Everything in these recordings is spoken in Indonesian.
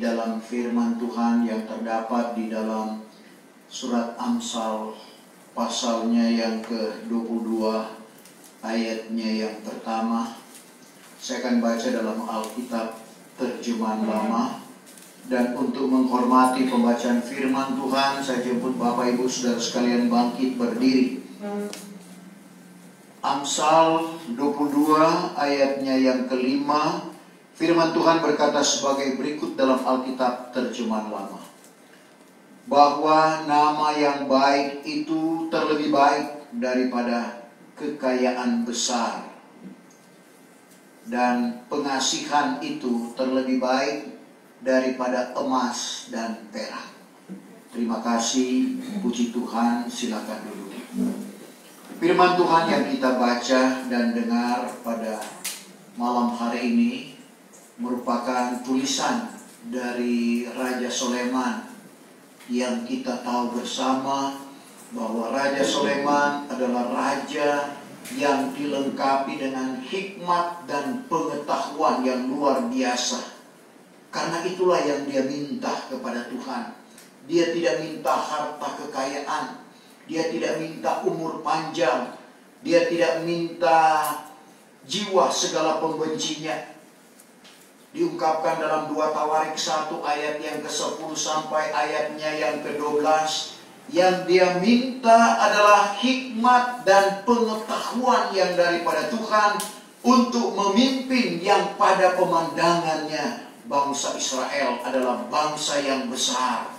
dalam firman Tuhan yang terdapat di dalam surat Amsal pasalnya yang ke-22 ayatnya yang pertama. Saya akan baca dalam Alkitab terjemahan lama. Dan untuk menghormati pembacaan firman Tuhan, saya jemput Bapak Ibu Saudara sekalian bangkit berdiri. Amsal 22 ayatnya yang kelima. Firman Tuhan berkata sebagai berikut dalam Alkitab terjemahan lama. Bahwa nama yang baik itu terlebih baik daripada kekayaan besar. Dan pengasihan itu terlebih baik daripada emas dan perak. Terima kasih, puji Tuhan, silakan duduk. Firman Tuhan yang kita baca dan dengar pada malam hari ini merupakan tulisan dari Raja Soleman yang kita tahu bersama bahwa Raja Soleman adalah raja yang dilengkapi dengan hikmat dan pengetahuan yang luar biasa. Karena itulah yang dia minta kepada Tuhan. Dia tidak minta harta kekayaan. Dia tidak minta umur panjang. Dia tidak minta jiwa segala pembencinya. Diungkapkan dalam 2 Tawarik 1 ayat yang ke-10 sampai ayatnya yang ke-12. Yang dia minta adalah hikmat dan pengetahuan yang daripada Tuhan untuk memimpin yang pada pemandangannya bangsa Israel adalah bangsa yang besar.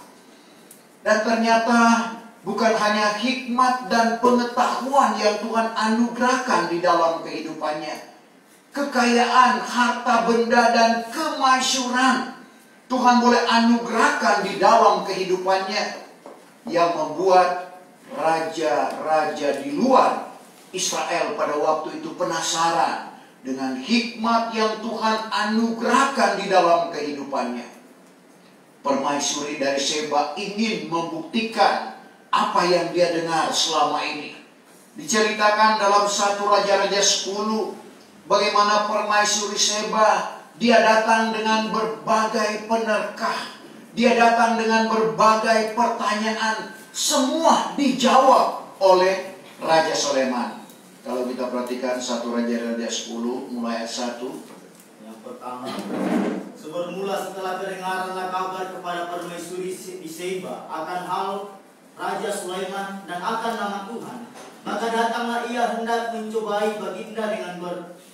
Dan ternyata bukan hanya hikmat dan pengetahuan yang Tuhan anugerahkan di dalam kehidupannya. Kekayaan, harta benda, dan kemasyuran Tuhan boleh anugerahkan di dalam kehidupannya. Yang membuat raja-raja di luar Israel pada waktu itu penasaran dengan hikmat yang Tuhan anugerahkan di dalam kehidupannya. Permaisuri dari Seba ingin membuktikan apa yang dia dengar selama ini. Diceritakan dalam 1 Raja-Raja 10 bagaimana permaisuri Seba, dia datang dengan berbagai penerkah, dia datang dengan berbagai pertanyaan, semua dijawab oleh Raja Soleman. Kalau kita perhatikan 1 Raja-Raja 10 mulai ayat 1. Yang pertama, bermula setelah kedengaranlah kabar kepada permaisuri di Seba akan hal Raja Sulaiman dan akan nama Tuhan, maka datanglah ia hendak mencobai baginda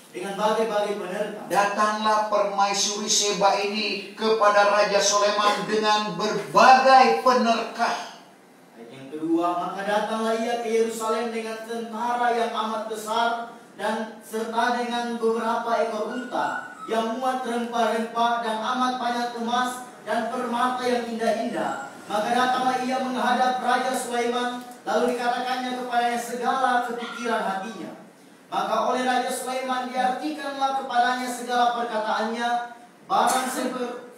dengan bagai-bagai penerka. Datanglah permaisuri Seba ini kepada Raja Sulaiman dengan berbagai penerka. Kedua, maka datanglah ia ke Yerusalem dengan tentara yang amat besar dan serta dengan beberapa ekor unta yang muat rempah-rempah dan amat banyak emas dan permata yang indah-indah. Maka datanglah ia menghadap Raja Sulaiman, lalu dikatakannya kepadanya segala kepikiran hatinya. Maka oleh Raja Sulaiman diartikanlah kepadanya segala perkataannya, barang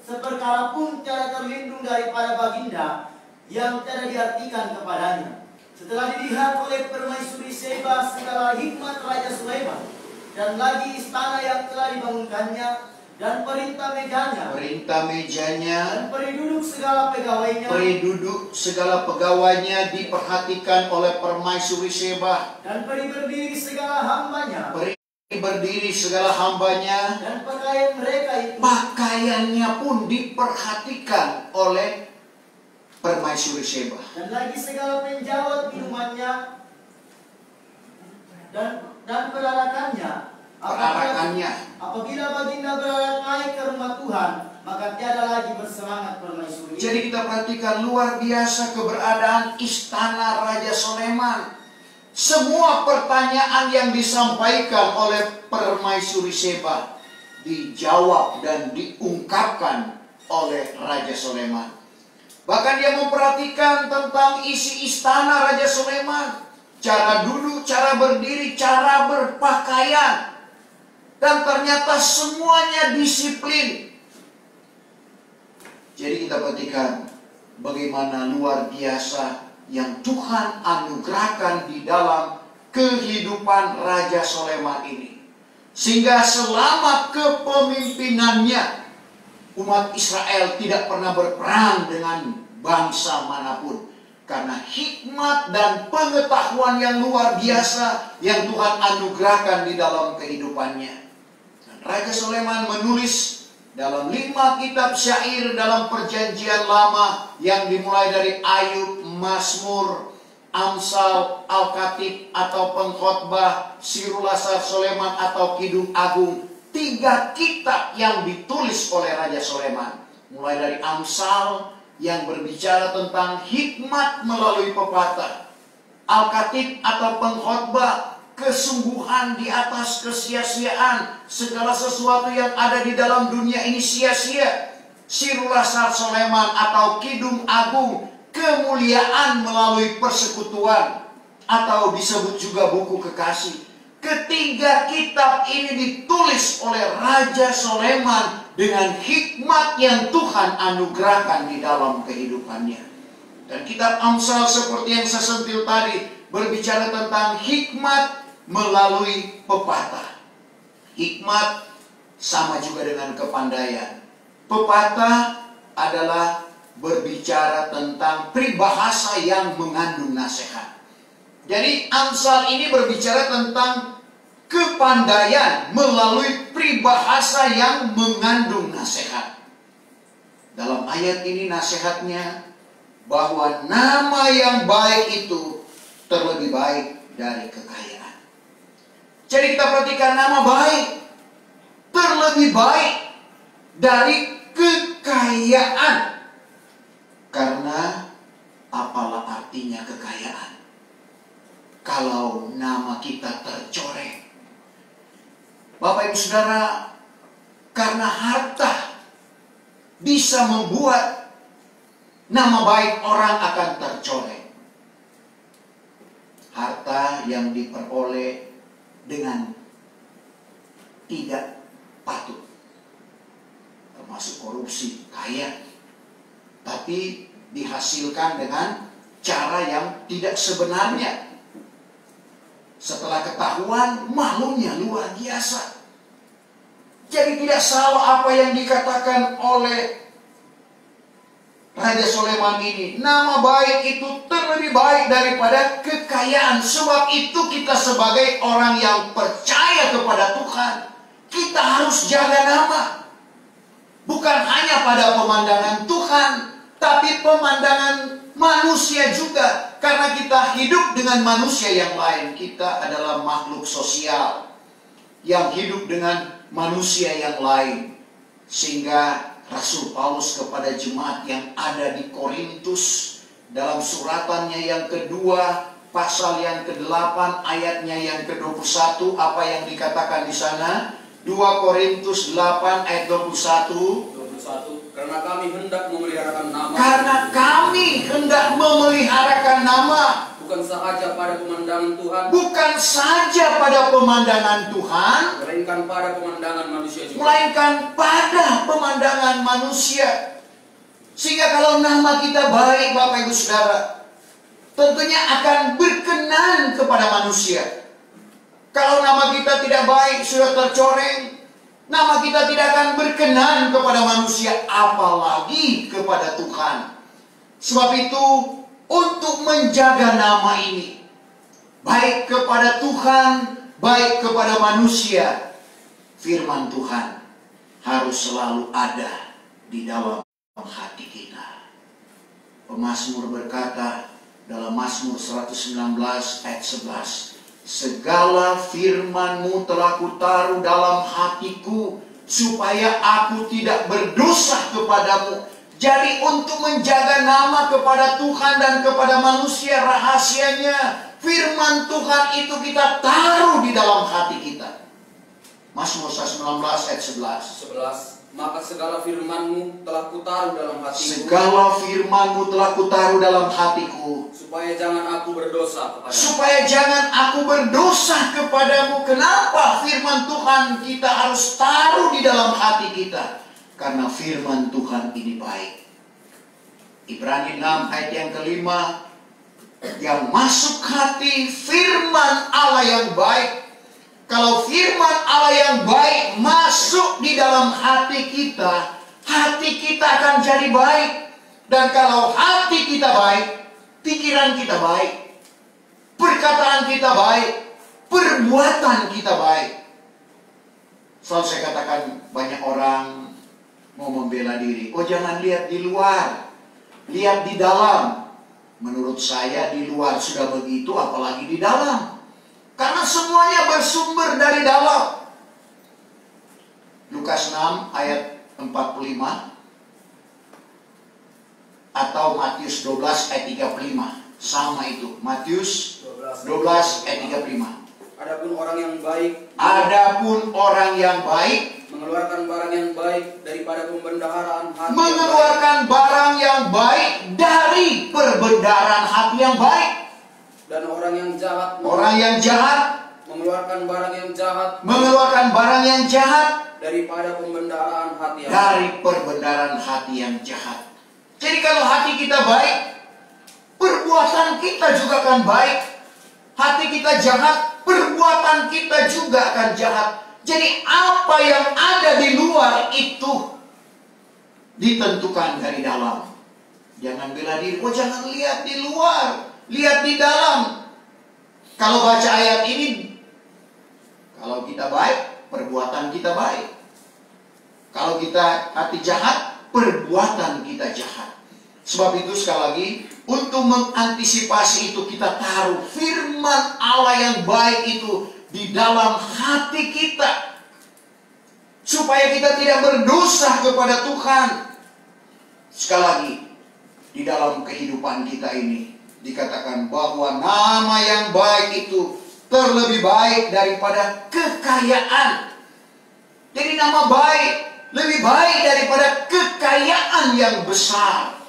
seperkara pun tidak terlindung daripada baginda yang tidak diartikan kepadanya. Setelah dilihat oleh permaisuri Seba segala hikmat Raja Sulaiman, dan lagi istana yang telah dibangunkannya, dan perintah mejanya, dan penduduk segala pegawainya, diperhatikan oleh permaisuri Seba, dan berdiri segala hambanya, dan pakaian mereka itu, pakaiannya pun diperhatikan oleh permaisuri Seba. Dan lagi segala penjawat minumannya dan perarakannya. Apabila baginda berarak naik ke rumah Tuhan, maka tiada lagi bersemangat permaisuri. Jadi kita perhatikan luar biasa keberadaan istana Raja Soleman. Semua pertanyaan yang disampaikan oleh permaisuri Seba dijawab dan diungkapkan oleh Raja Soleman. Bahkan dia memperhatikan tentang isi istana Raja Soleman. Cara duduk, cara berdiri, cara berpakaian. Dan ternyata semuanya disiplin. Jadi kita perhatikan bagaimana luar biasa yang Tuhan anugerahkan di dalam kehidupan Raja Soleman ini. Sehingga selama kepemimpinannya umat Israel tidak pernah berperang dengan bangsa manapun. Karena hikmat dan pengetahuan yang luar biasa yang Tuhan anugerahkan di dalam kehidupannya. Dan Raja Sulaiman menulis dalam 5 kitab syair dalam perjanjian lama yang dimulai dari Ayub, Mazmur, Amsal, Al-Khatib atau Pengkhotbah, Sirul Asar Sulaiman atau Kidung Agung. 3 kitab yang ditulis oleh Raja Sulaiman. Mulai dari Amsal yang berbicara tentang hikmat melalui pepatah. Al-Khatib atau Pengkhotbah, kesungguhan di atas kesia-siaan. Segala sesuatu yang ada di dalam dunia ini sia-sia. Sirul Asar Sulaiman atau Kidung Agung, kemuliaan melalui persekutuan, atau disebut juga buku kekasih. Ketiga kitab ini ditulis oleh Raja Sulaiman dengan hikmat yang Tuhan anugerahkan di dalam kehidupannya. Dan kitab Amsal seperti yang saya sentil tadi berbicara tentang hikmat melalui pepatah. Hikmat sama juga dengan kepandaian. Pepatah adalah berbicara tentang peribahasa yang mengandung nasihat. Jadi Amsal ini berbicara tentang kepandaian melalui peribahasa yang mengandung nasihat. Dalam ayat ini nasihatnya bahwa nama yang baik itu terlebih baik dari kekayaan. Jadi kita perhatikan, nama baik terlebih baik dari kekayaan. Karena apalah artinya kekayaan kalau nama kita tercoreng? Bapak Ibu Saudara, karena harta bisa membuat nama baik orang akan tercoreng. Harta yang diperoleh dengan tidak patut, termasuk korupsi, kaya, tapi dihasilkan dengan cara yang tidak sebenarnya. Setelah ketahuan, malunya luar biasa. Jadi tidak salah apa yang dikatakan oleh Raja Sulaiman ini. Nama baik itu terlebih baik daripada kekayaan. Sebab itu kita sebagai orang yang percaya kepada Tuhan, kita harus jaga nama. Bukan hanya pada pemandangan Tuhan, tapi pemandangan manusia juga. Karena kita hidup dengan manusia yang lain. Kita adalah makhluk sosial yang hidup dengan manusia yang lain. Sehingga Rasul Paulus kepada jemaat yang ada di Korintus, dalam suratannya yang kedua, pasal yang ke-8, ayatnya yang ke-21, apa yang dikatakan di sana? 2 Korintus 8 ayat 21. Karena kami hendak memeliharakan nama. Karena kami hendak memeliharakan nama. Bukan saja pada pemandangan Tuhan. Bukan saja pada pemandangan Tuhan. Melainkan pada pemandangan manusia juga. Melainkan pada pemandangan manusia. Sehingga kalau nama kita baik, Bapak Ibu Saudara, tentunya akan berkenan kepada manusia. Kalau nama kita tidak baik, sudah tercoreng, nama kita tidak akan berkenan kepada manusia, apalagi kepada Tuhan. Sebab itu, untuk menjaga nama ini, baik kepada Tuhan, baik kepada manusia, firman Tuhan harus selalu ada di dalam hati kita. Pemazmur berkata dalam Mazmur 119 ayat 11, segala firman-Mu telah kutaruh dalam hatiku, supaya aku tidak berdosa kepadamu. Jadi untuk menjaga nama kepada Tuhan dan kepada manusia, rahasianya firman Tuhan itu kita taruh di dalam hati kita. Mazmur 119 ayat 11. Maka segala firman-Mu telah kutaruh dalam hatiku. Segala firman-Mu telah kutaruh dalam hatiku, supaya jangan aku berdosa kepadamu. Supaya jangan aku berdosa kepadamu. Kenapa firman Tuhan kita harus taruh di dalam hati kita? Karena firman Tuhan ini baik. Ibrani 6 ayat yang ke-5, yang masuk hati firman Allah yang baik. Kalau firman Allah yang baik masuk di dalam hati kita, hati kita akan jadi baik. Dan kalau hati kita baik, pikiran kita baik, perkataan kita baik, perbuatan kita baik. Selalu saya katakan, banyak orang mau membela diri. Oh, jangan lihat di luar, lihat di dalam. Menurut saya di luar sudah begitu, apalagi di dalam. Karena semuanya bersumber dari dalam. Lukas 6 ayat 45 atau Matius 12 ayat 35. Sama itu, Matius 12 ayat 35. Adapun orang yang baik, mengeluarkan barang yang baik daripada pembendaharaan hati. Mengeluarkan barang yang baik dari perbendaharaan hati yang baik. Dan orang yang jahat, mengeluarkan barang yang jahat daripada pembendaharaan hati yang dari perbendaharaan hati yang jahat. Jadi kalau hati kita baik, perbuatan kita juga akan baik. Hati kita jahat, perbuatan kita juga akan jahat. Jadi apa yang ada di luar itu ditentukan dari dalam. Jangan bela diri. Oh, jangan lihat di luar, lihat di dalam. Kalau baca ayat ini, kalau kita baik, perbuatan kita baik. Kalau kita hati jahat, perbuatan kita jahat. Sebab itu sekali lagi, untuk mengantisipasi itu kita taruh firman Allah yang baik itu di dalam hati kita. Supaya kita tidak berdosa kepada Tuhan. Sekali lagi, di dalam kehidupan kita ini dikatakan bahwa nama yang baik itu terlebih baik daripada kekayaan. Jadi nama baik lebih baik daripada kekayaan yang besar.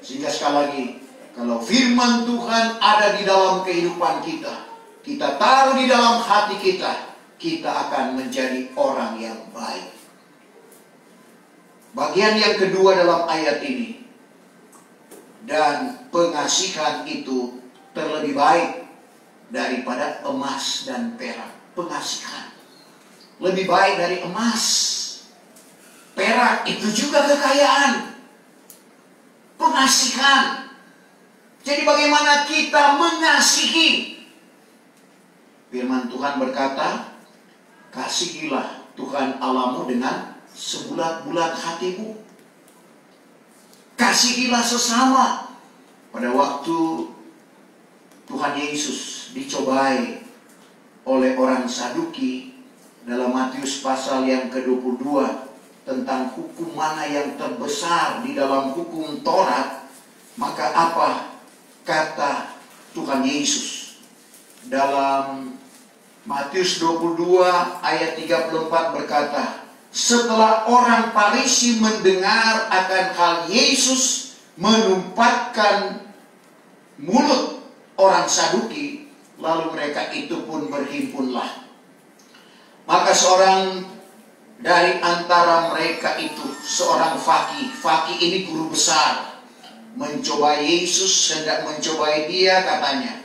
Sehingga sekali lagi, kalau firman Tuhan ada di dalam kehidupan kita, kita taruh di dalam hati kita, kita akan menjadi orang yang baik. Bagian yang kedua dalam ayat ini, dan pengasihan itu terlebih baik daripada emas dan perak. Pengasihan lebih baik dari emas. Perak itu juga kekayaan. Pengasihan. Jadi bagaimana kita mengasihi? Firman Tuhan berkata, kasihilah Tuhan Allahmu dengan sebulat-bulat hatimu. Kasihilah sesama. Pada waktu Tuhan Yesus dicobai oleh orang Saduki dalam Matius pasal yang ke-22 tentang hukum mana yang terbesar di dalam hukum Taurat, maka apa kata Tuhan Yesus dalam Matius 22 ayat 34 berkata, setelah orang Farisi mendengar akan hal Yesus menumpatkan mulut orang Saduki, lalu mereka itu pun berhimpunlah. Maka seorang dari antara mereka itu, seorang fakih ini guru besar, mencobai Yesus, hendak mencobai dia, katanya,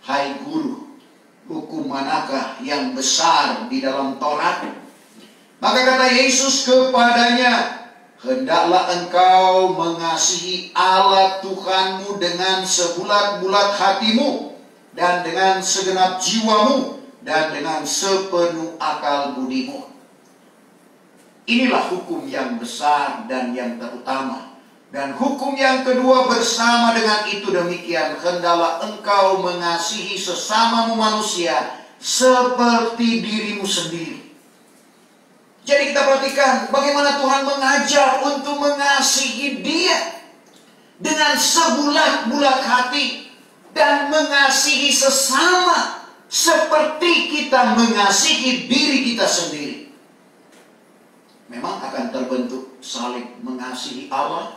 hai guru, hukum manakah yang besar di dalam Taurat? Maka kata Yesus kepadanya, hendaklah engkau mengasihi Allah Tuhanmu dengan sebulat-bulat hatimu, dan dengan segenap jiwamu, dan dengan sepenuh akal budimu. Inilah hukum yang besar dan yang terutama. Dan hukum yang kedua bersama dengan itu demikian, hendaklah engkau mengasihi sesamamu manusia seperti dirimu sendiri. Jadi kita perhatikan bagaimana Tuhan mengajar untuk mengasihi Dia dengan sebulat-bulat hati, dan mengasihi sesama seperti kita mengasihi diri kita sendiri. Memang akan terbentuk salib, mengasihi Allah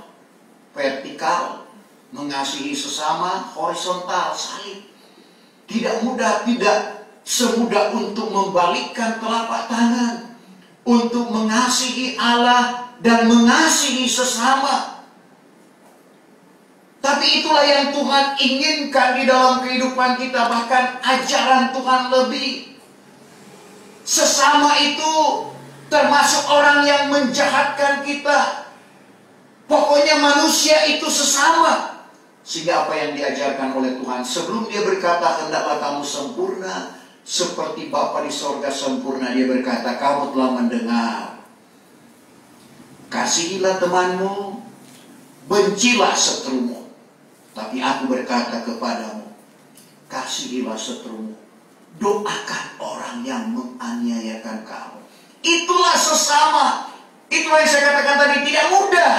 vertikal, mengasihi sesama horizontal, salib. Tidak mudah, tidak semudah untuk membalikkan telapak tangan, untuk mengasihi Allah dan mengasihi sesama. Tapi itulah yang Tuhan inginkan di dalam kehidupan kita. Bahkan ajaran Tuhan lebih. Sesama itu termasuk orang yang menjahatkan kita. Pokoknya manusia itu sesama. Sehingga apa yang diajarkan oleh Tuhan, sebelum dia berkata hendaklah kamu sempurna seperti Bapa di sorga sempurna, dia berkata kamu telah mendengar, kasihilah temanmu, bencilah seterumu. Tapi aku berkata kepadamu, kasihilah seterumu, doakan orang yang menganiayakan kamu. Itulah sesama. Itulah yang saya katakan tadi, tidak mudah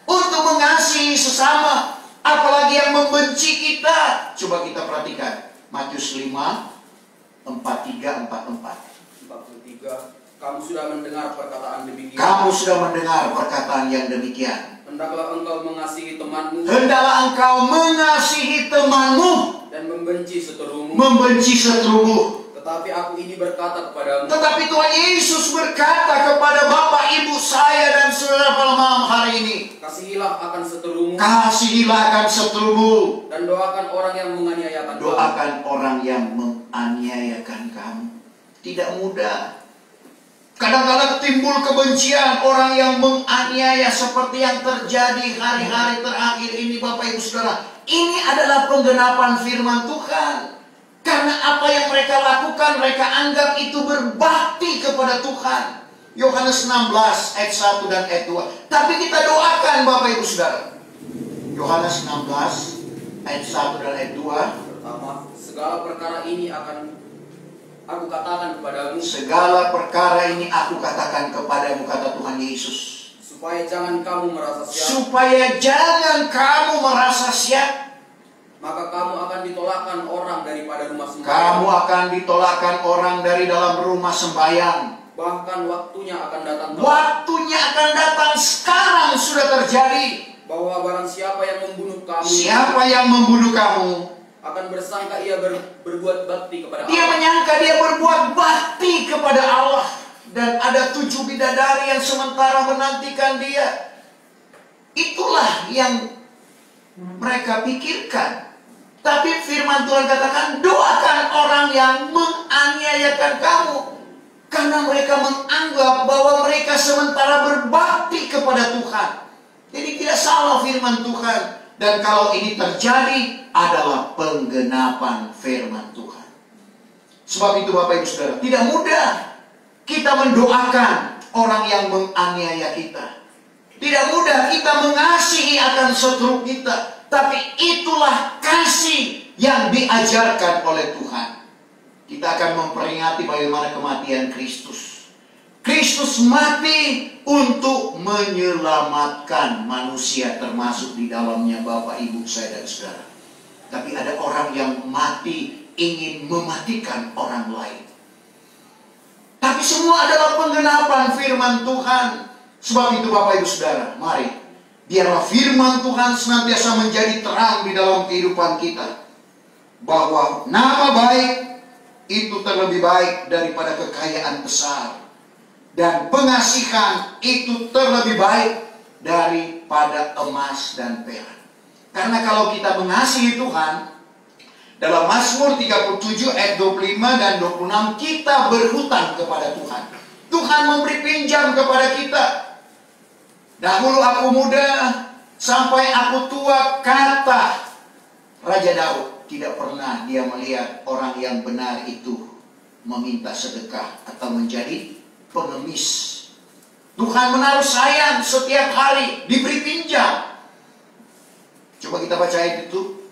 untuk mengasihi sesama, apalagi yang membenci kita. Coba kita perhatikan Matius 5, 43, 44. Kamu sudah mendengar perkataan demikian. Kamu sudah mendengar perkataan yang demikian. Hendaklah engkau mengasihi temanmu. Hendaklah engkau mengasihi temanmu. Dan membenci seterumu. Membenci seterumu. Tetapi aku ini berkata kepadamu. Tetapi Tuhan Yesus berkata kepada Bapak, Ibu, saya dan saudara pada malam hari ini. Kasihilah akan seterumu. Kasihilah akan seterumu. Dan doakan orang yang menganiayakan kamu. Doakan orang yang menganiayakan kamu. Tidak mudah. Kadang-kadang timbul kebencian, orang yang menganiaya seperti yang terjadi hari-hari terakhir ini, Bapak Ibu Saudara. Ini adalah penggenapan firman Tuhan. Karena apa yang mereka lakukan, mereka anggap itu berbakti kepada Tuhan. Yohanes 16 ayat 1 dan ayat 2. Tapi kita doakan Bapak Ibu Saudara. Yohanes 16 ayat 1 dan ayat 2. Pertama, segala perkara ini akan aku katakan kepadamu. Segala perkara ini aku katakan kepadamu, kata Tuhan Yesus. Supaya jangan kamu merasa siap. Supaya jangan kamu merasa siap. Maka kamu akan ditolakkan orang daripada rumah sembahyang. Kamu akan ditolakkan orang dari dalam rumah sembahyang. Bahkan waktunya akan datang. Waktunya akan datang, sekarang sudah terjadi. Bahwa barang siapa yang membunuh kamu. Siapa yang membunuh kamu akan bersangka ia berbuat bakti kepada Allah. Dia menyangka dia berbuat bakti kepada Allah. Dan ada 7 bidadari yang sementara menantikan dia. Itulah yang mereka pikirkan. Tapi firman Tuhan katakan, doakan orang yang menganiayakan kamu. Karena mereka menganggap bahwa mereka sementara berbakti kepada Tuhan. Jadi tidak salah firman Tuhan. Dan kalau ini terjadi, adalah penggenapan firman Tuhan. Sebab itu Bapak Ibu Saudara, tidak mudah kita mendoakan orang yang menganiaya kita. Tidak mudah kita mengasihi akan seteru kita. Tapi itulah kasih yang diajarkan oleh Tuhan. Kita akan memperingati bagaimana kematian Kristus. Kristus mati untuk menyelamatkan manusia, termasuk di dalamnya Bapak, Ibu, saya dan saudara. Tapi ada orang yang mati ingin mematikan orang lain. Tapi semua adalah penggenapan firman Tuhan. Sebab itu Bapak Ibu Saudara, mari biarlah firman Tuhan senantiasa menjadi terang di dalam kehidupan kita. Bahwa nama baik itu terlebih baik daripada kekayaan besar. Dan pengasihan itu terlebih baik daripada emas dan perak. Karena kalau kita mengasihi Tuhan, dalam Mazmur 37 ayat 25 dan 26, kita berhutang kepada Tuhan. Tuhan memberi pinjam kepada kita. Dahulu aku muda, sampai aku tua, kata Raja Daud. Tidak pernah dia melihat orang yang benar itu meminta sedekah atau menjadi pengemis. Tuhan menaruh sayang setiap hari, diberi pinjam. Coba kita baca ayat itu.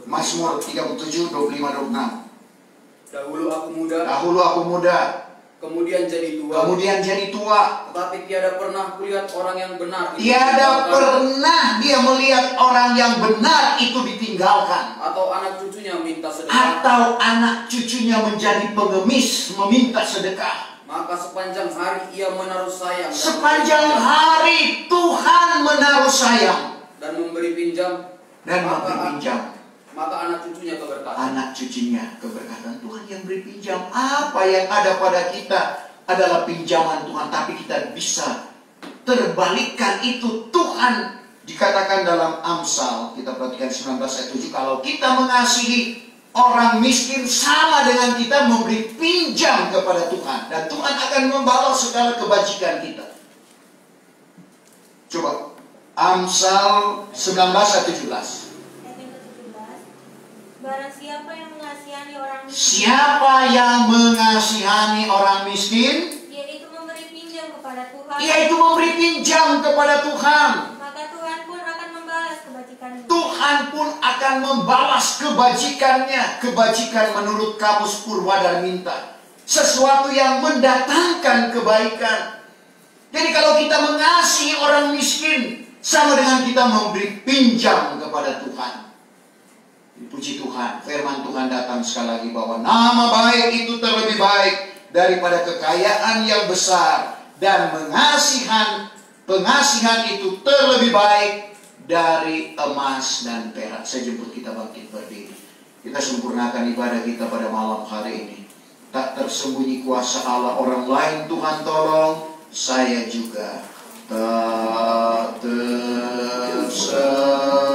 Mazmur 37, 25, 26. Dahulu aku muda. Dahulu aku muda. Kemudian jadi tua. Kemudian jadi tua. Tetapi tiada pernah kulihat orang yang benar. Tiada pernah dia melihat orang yang benar itu ditinggalkan. Atau anak cucunya minta sedekah. Atau anak cucunya menjadi pengemis, meminta sedekah. Maka sepanjang hari ia menaruh sayang. Sepanjang hari Tuhan menaruh sayang. Dan memberi pinjam. Dan memberi pinjam. Maka anak cucunya keberkatan. Anak cucunya keberkatan. Tuhan yang beri pinjam. Apa yang ada pada kita adalah pinjaman Tuhan. Tapi kita bisa terbalikkan itu. Tuhan dikatakan dalam Amsal, kita perhatikan 19 ayat 7. Kalau kita mengasihi, orang miskin sama dengan kita memberi pinjam kepada Tuhan. Dan Tuhan akan membalas segala kebajikan kita. Coba Amsal 19:17. Barang siapa yang mengasihani orang miskin, Siapa yang mengasihani orang miskin, yaitu memberi pinjam kepada Tuhan, yaitu memberi pinjam kepada Tuhan, maka Tuhan pun akan membalas kebajikannya. Tuhan pun akan membalas kebajikannya. Kebajikan menurut Kamus Purwadarminta, sesuatu yang mendatangkan kebaikan. Jadi kalau kita mengasihi orang miskin, sama dengan kita memberi pinjam kepada Tuhan. Puji Tuhan, firman Tuhan datang sekali lagi bahwa nama baik itu terlebih baik daripada kekayaan yang besar, dan pengasihan itu terlebih baik dari emas dan perak. Saya jemput kita bangkit berdiri. Kita sempurnakan ibadah kita pada malam hari ini. Tak tersembunyi kuasa Allah. Orang lain Tuhan tolong, saya juga tak tersembunyi.